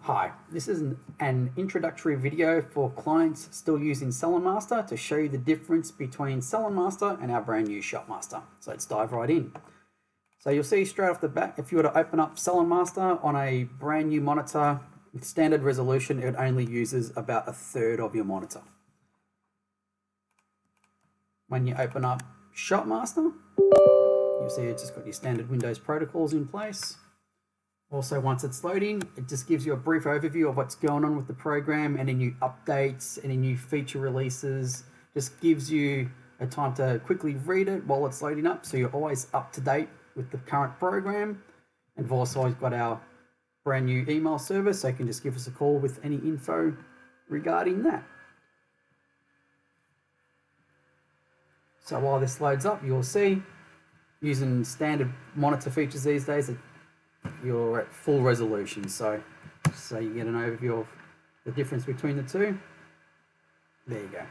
Hi, this is an introductory video for clients still using SalonMaster to show you the difference between SalonMaster and our brand new ShopMaster. So let's dive right in. So you'll see straight off the bat, if you were to open up SalonMaster on a brand new monitor with standard resolution, it only uses about a third of your monitor. When you open up ShopMaster, you'll see it's just got your standard Windows protocols in place. Also, once it's loading, it just gives you a brief overview of what's going on with the program, any new updates, any new feature releases. Just gives you a time to quickly read it while it's loading up, so you're always up to date with the current program. And we've also got our brand new email service, so you can just give us a call with any info regarding that. So while this loads up, you'll see, using standard monitor features these days, you're at full resolution, so you get an overview of the difference between the two. There you go.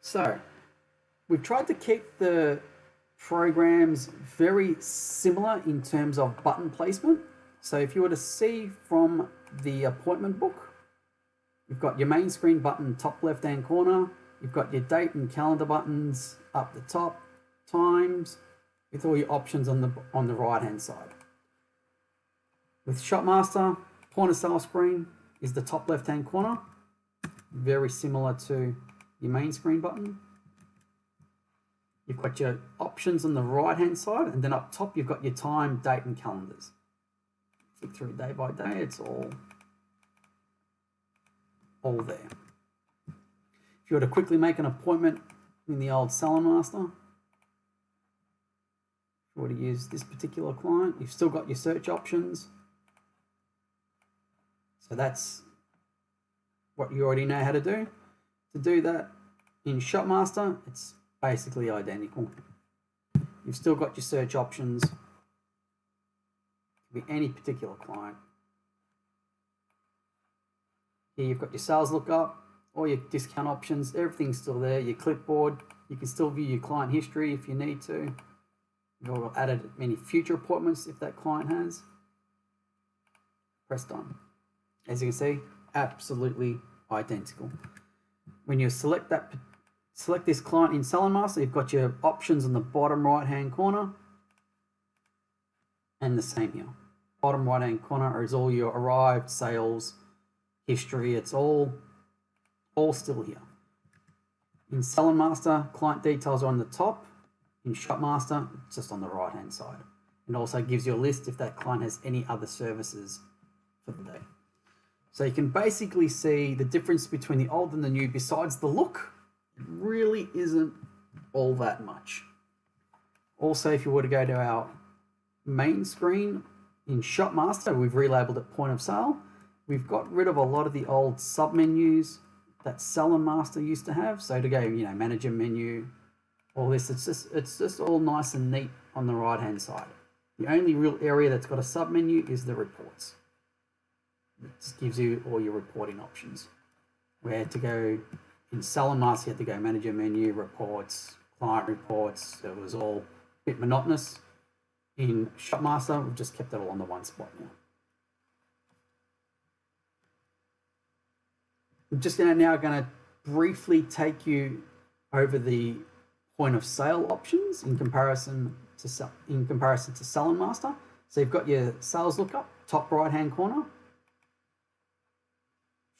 So we've tried to keep the programs very similar in terms of button placement. So if you were to see from the appointment book, you've got your main screen button top left hand corner, you've got your date and calendar buttons up the top, times, with all your options on the right hand side. With ShopMaster, point of sale screen is the top left hand corner, very similar to your main screen button. You've got your options on the right hand side, and then up top you've got your time, date and calendars. Flick through day by day, it's all there. If you were to quickly make an appointment in the old SalonMaster, if you were to use this particular client, you've still got your search options. So that's what you already know how to do. To do that in ShopMaster, it's basically identical. You've still got your search options. It could be any particular client. Here you've got your sales lookup, all your discount options, everything's still there. Your clipboard, you can still view your client history if you need to. You've added any future appointments if that client has. Press done. As you can see, absolutely identical. When you select this client in SalonMaster, you've got your options on the bottom right hand corner, and the same here. Bottom right hand corner is all your arrived sales history. It's all still here. In SalonMaster, client details are on the top. In ShopMaster, it's just on the right hand side. It also gives you a list if that client has any other services for the day. So you can basically see the difference between the old and the new. Besides the look, it really isn't all that much. Also, if you were to go to our main screen in ShopMaster, we've relabeled it point of sale. We've got rid of a lot of the old sub-menus that SalonMaster used to have. So to go, manager menu, all this, it's just all nice and neat on the right hand side. The only real area that's got a sub-menu is the reports. It just gives you all your reporting options. Where to go in SalonMaster, you had to go manager menu, reports, client reports. So it was all a bit monotonous. In ShopMaster, we've just kept it all on the one spot now. I'm just now going to briefly take you over the point of sale options in comparison to SalonMaster. So you've got your sales lookup, top right hand corner.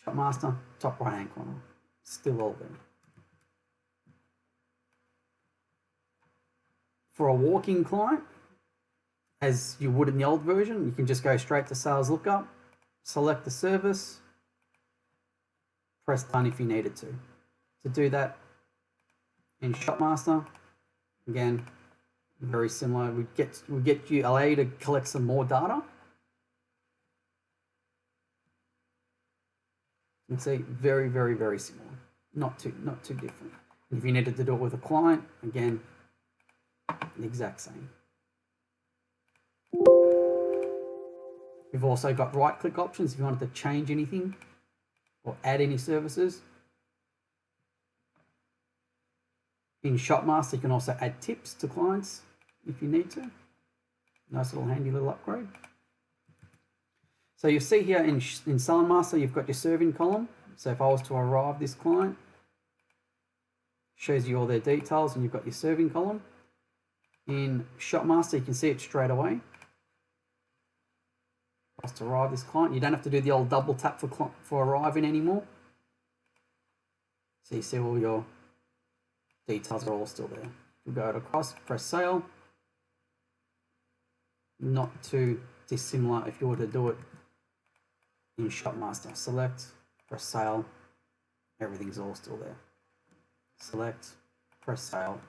ShopMaster, top right hand corner, still all there. For a walk-in client, as you would in the old version, you can just go straight to sales lookup, select the service, press done if you needed to. To do that in ShopMaster, again, very similar. We allow you to collect some more data. You can see very, very, very similar. Not too different. And if you needed to do it with a client, again, the exact same. We've also got right-click options if you wanted to change anything or add any services. In ShopMaster, you can also add tips to clients if you need to. Nice little handy little upgrade. So you'll see here in SalonMaster, you've got your serving column. So if I was to arrive this client, shows you all their details, and you've got your serving column. In ShopMaster, you can see it straight away. If I was to arrive this client, you don't have to do the old double tap for arriving anymore. So you see all your details are all still there. We'll go across, press sale. Not too dissimilar if you were to do it in ShopMaster. Select, press sale, everything's all still there. Select, press sale,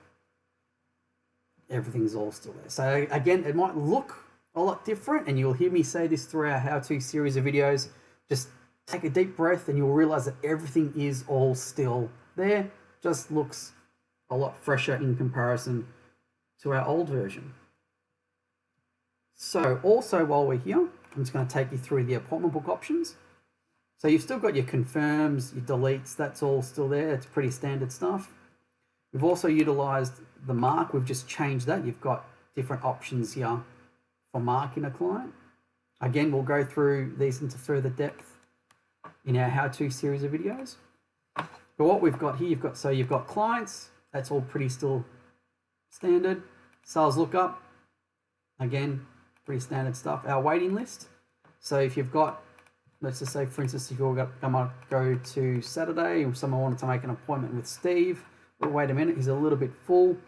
everything's all still there. So again, it might look a lot different, and you'll hear me say this through our how-to series of videos. Just take a deep breath and you'll realize that everything is all still there. Just looks a lot fresher in comparison to our old version. So also while we're here, I'm just going to take you through the appointment book options. So you've still got your confirms, your deletes, that's all still there. It's pretty standard stuff. We've also utilized the mark. We've just changed that. You've got different options here for marking a client. Again, we'll go through these into further depth in our how-to series of videos. But what we've got here, you've got clients, that's all pretty still standard. Sales lookup, again, pretty standard stuff. Our waiting list. So if you've got, let's just say, for instance, if you're going to go to Saturday and someone wanted to make an appointment with Steve, but wait a minute, he's a little bit full, you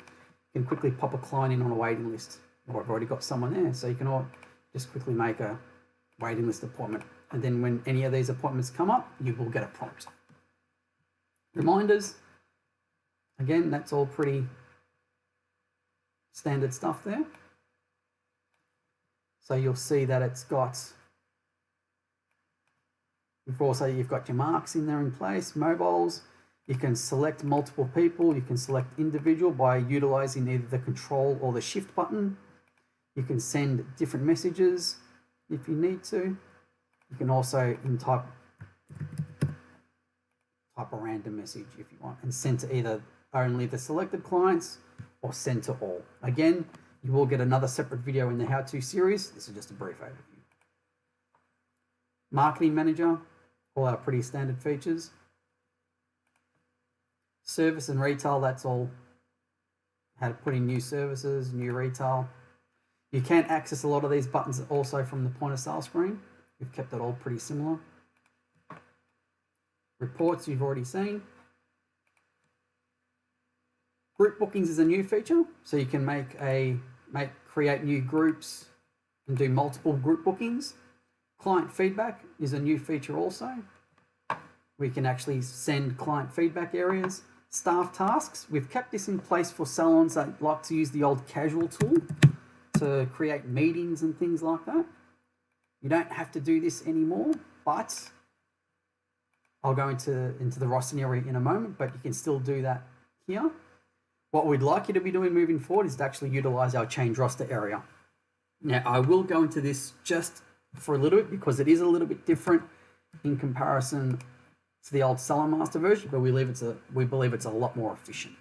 can quickly pop a client in on a waiting list. Or I've already got someone there, so you can all just quickly make a waiting list appointment. And then when any of these appointments come up, you will get a prompt. Reminders, again, that's all pretty standard stuff there. So you'll see that it's got, you've got your marks in there in place, mobiles. You can select multiple people. You can select individual by utilizing either the control or the shift button. You can send different messages if you need to. You can also type a random message if you want and send to either only the selected clients or send to all. Again, you will get another separate video in the how-to series. This is just a brief overview. Marketing Manager, all our pretty standard features. Service and retail, that's all how to put in new services, new retail. You can access a lot of these buttons also from the point of sale screen. We've kept it all pretty similar. Reports you've already seen. Group bookings is a new feature, so you can create new groups and do multiple group bookings. Client feedback is a new feature also. We can actually send client feedback areas. Staff tasks, we've kept this in place for salons that like to use the old casual tool to create meetings and things like that. You don't have to do this anymore, but I'll go into the roster area in a moment, but you can still do that here. What we'd like you to be doing moving forward is to actually utilize our change roster area. Now, I will go into this just for a little bit because it is a little bit different in comparison to the old SalonMaster version, but we believe it's a lot more efficient.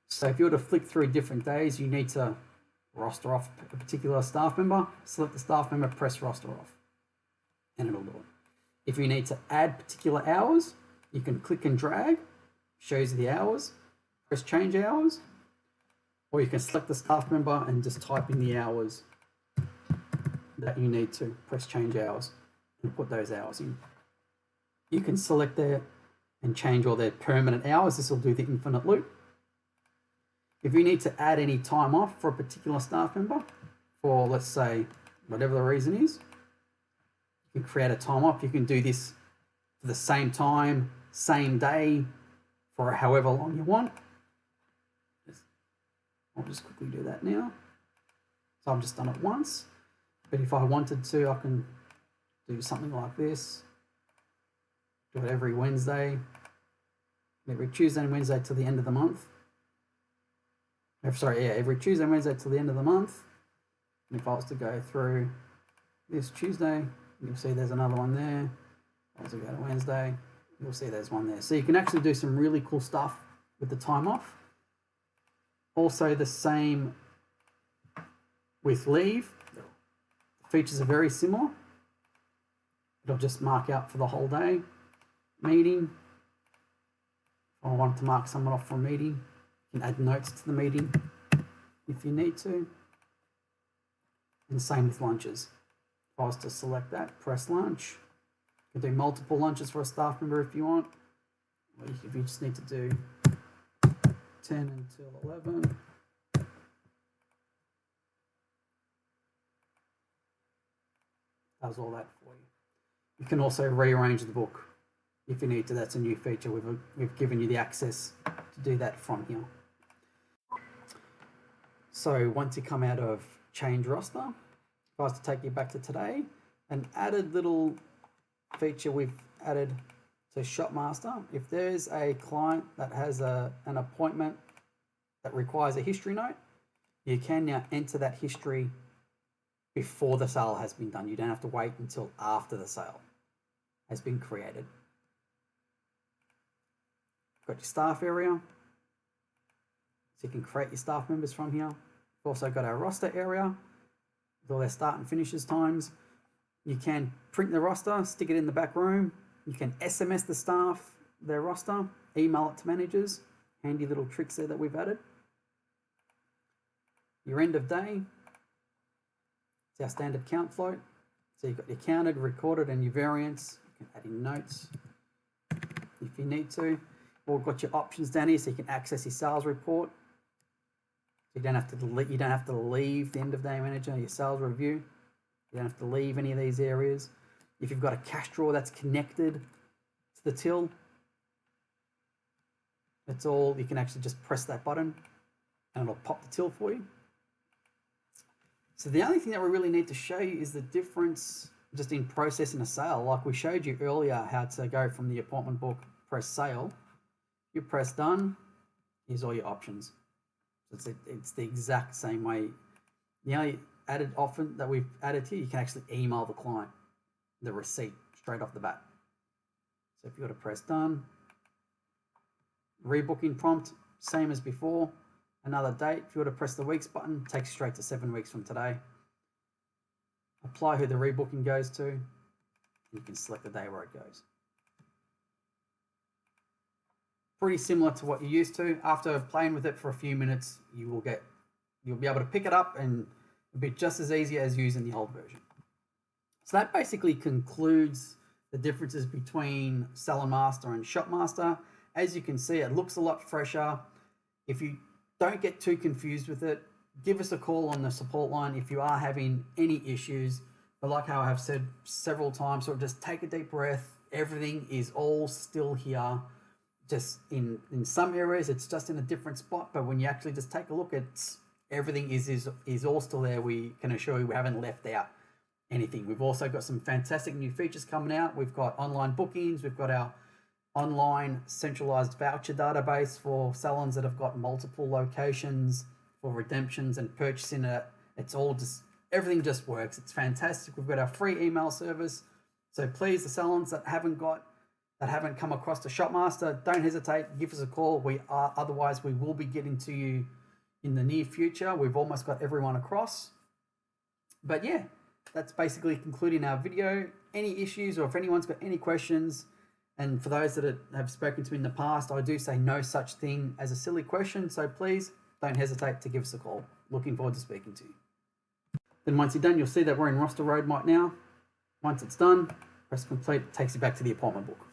So if you were to flick through different days, you need to roster off a particular staff member, select the staff member, press roster off, and it'll do it. If you need to add particular hours, you can click and drag, shows you the hours, press change hours, or you can select the staff member and just type in the hours that you need to, press change hours, and put those hours in. You can select there and change all their permanent hours. This will do the infinite loop. If you need to add any time off for a particular staff member, for let's say whatever the reason is, you can create a time off. You can do this for the same time, same day, for however long you want. I'll just quickly do that now. So I've just done it once, but if I wanted to, I can do something like this. Do it every Wednesday, every Tuesday and Wednesday till the end of the month. Every Tuesday and Wednesday till the end of the month. And if I was to go through this Tuesday, you'll see there's another one there. If I was to go to Wednesday, you'll see there's one there. So you can actually do some really cool stuff with the time off. Also the same with leave. The features are very similar. It'll just mark out for the whole day. Meeting. If I want to mark someone off for a meeting, you can add notes to the meeting if you need to. And same with lunches. If I was to select that, press lunch. You can do multiple lunches for a staff member if you want. Or if you just need to do 10 until 11. Does all that for you. You can also rearrange the book if you need to. That's a new feature. We've given you the access to do that from here. So once you come out of change roster, if I was to take you back to today, an added little feature we've added to ShopMaster, if there's a client that has an appointment that requires a history note, you can now enter that history before the sale has been done. You don't have to wait until after the sale has been created. Got your staff area, so you can create your staff members from here. We've also got our roster area with all their start and finishes times. You can print the roster, stick it in the back room. You can SMS the staff their roster, email it to managers. Handy little tricks there that we've added. Your end of day, it's our standard count float. So you've got your counted, recorded, and your variants. You can add in notes if you need to. Or got your options down here so you can access your sales report. So you don't have to leave the end of day manager, your sales review. You don't have to leave any of these areas. If you've got a cash drawer that's connected to the till, it's all, you can actually just press that button and it'll pop the till for you. So the only thing that we really need to show you is the difference just in processing a sale. Like we showed you earlier how to go from the appointment book, press sale. You press done, here's all your options. It's the exact same way. The only added option that we've added here, you can actually email the client the receipt straight off the bat. So if you were to press done, rebooking prompt, same as before. Another date, if you were to press the weeks button, takes you straight to 7 weeks from today. Apply who the rebooking goes to, and you can select the day where it goes. Pretty similar to what you're used to. After playing with it for a few minutes, you'll be able to pick it up and it'll be just as easy as using the old version. So that basically concludes the differences between SalonMaster and ShopMaster. As you can see, it looks a lot fresher. If you don't get too confused with it, give us a call on the support line if you are having any issues. But like how I have said several times, sort of just take a deep breath. Everything is all still here. Just in some areas, it's just in a different spot. But when you actually just take a look, everything is all still there. We can assure you we haven't left out anything. We've also got some fantastic new features coming out. We've got online bookings. We've got our online centralized voucher database for salons that have got multiple locations for redemptions and purchasing it. It's all just, everything just works. It's fantastic. We've got our free email service. So please, the salons that haven't come across the ShopMaster, don't hesitate, give us a call. Otherwise we will be getting to you in the near future. We've almost got everyone across. But yeah, that's basically concluding our video. Any issues, or if anyone's got any questions, and for those that have spoken to me in the past, I do say no such thing as a silly question. So please don't hesitate to give us a call. Looking forward to speaking to you. Then once you're done, you'll see that we're in roster mode right now. Once it's done, press complete, it takes you back to the appointment book.